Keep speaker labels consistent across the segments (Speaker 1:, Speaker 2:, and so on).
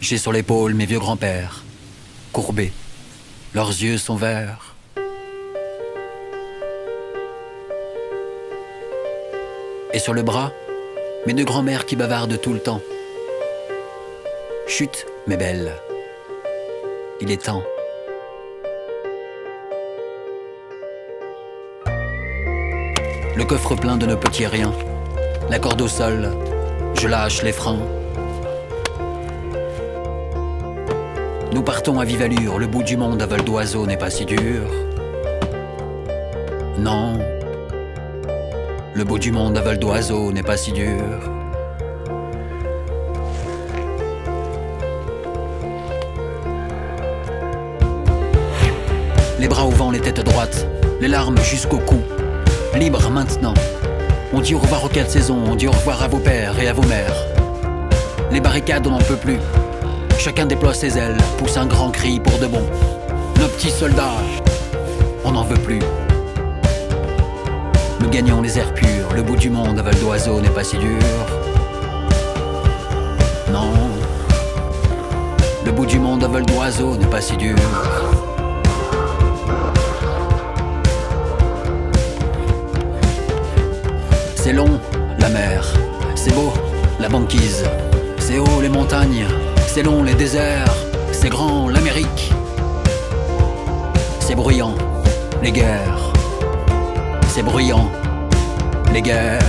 Speaker 1: J'ai sur l'épaule mes vieux grands-pères, courbés, leurs yeux sont verts. Et sur le bras, mes deux grands-mères qui bavardent tout le temps. Chut, mes belles, il est temps. Le coffre plein de nos petits riens, la corde au sol, je lâche les freins. Nous partons à vive allure, le bout du monde à vol d'oiseau n'est pas si dur. Non, le bout du monde à vol d'oiseau n'est pas si dur. Les bras au vent, les têtes droites, les larmes jusqu'au cou. Libre maintenant. On dit au revoir aux 4 saisons, on dit au revoir à vos pères et à vos mères. Les barricades, on n'en peut plus. Chacun déploie ses ailes, pousse un grand cri pour de bon. Nos petits soldats, on n'en veut plus. Nous gagnons les airs purs, le bout du monde à vol d'oiseau n'est pas si dur. Non, le bout du monde à vol d'oiseau n'est pas si dur. C'est long, la mer, c'est beau, la banquise. C'est haut, les montagnes, c'est long, les déserts. C'est grand, l'Amérique. C'est bruyant, les guerres. C'est bruyant, les guerres.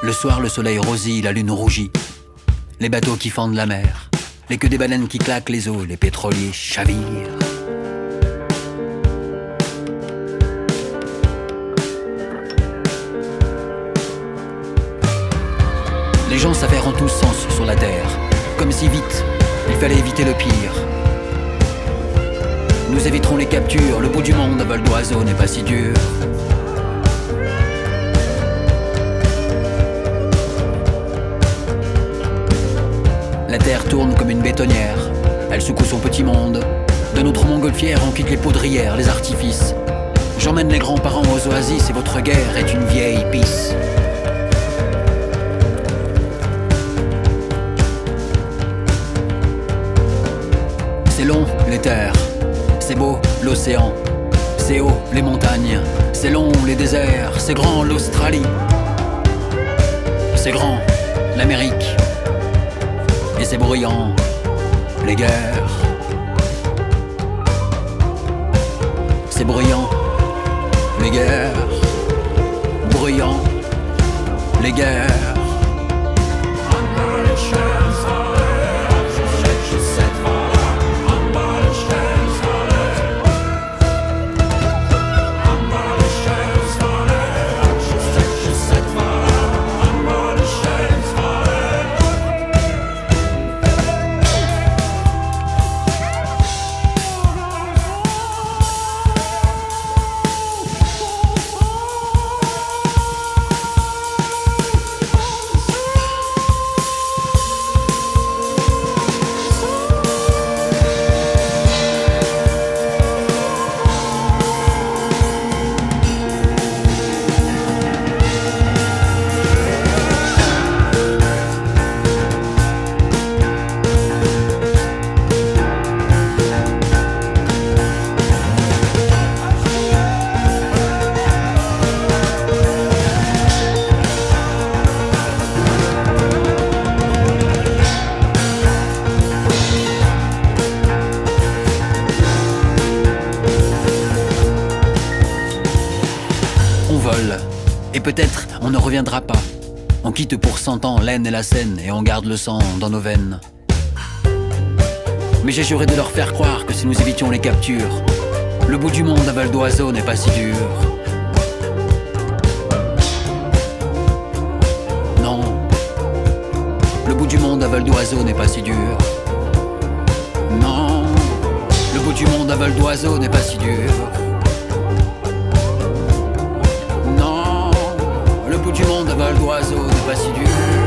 Speaker 1: Le soir, le soleil rosit, la lune rougit. Les bateaux qui fendent la mer, les queues des baleines qui claquent les eaux, les pétroliers chavirent. Les gens s'affairent en tous sens sur la terre, comme si vite, il fallait éviter le pire. Nous éviterons les captures, le bout du monde à vol d'oiseau n'est pas si dur. La terre tourne comme une bétonnière, elle secoue son petit monde. De notre montgolfière, on quitte les poudrières, les artifices. J'emmène les grands-parents aux oasis et votre guerre est une vieille pisse. C'est long, les terres, c'est beau, l'océan. C'est haut, les montagnes, c'est long, les déserts. C'est grand, l'Australie. C'est grand, l'Amérique. Et c'est bruyant, les guerres. C'est bruyant, les guerres. Bruyant, les guerres. Et peut-être on ne reviendra pas. On quitte pour 100 ans l'Aisne et la Seine et on garde le sang dans nos veines. Mais j'ai juré de leur faire croire que si nous évitions les captures, le bout du monde à vol d'oiseau n'est pas si dur. Non, le bout du monde à vol d'oiseau n'est pas si dur. Non, le bout du monde à vol d'oiseau n'est pas si dur. Non, le bout du monde à vol d'oiseau n'est pas si dur.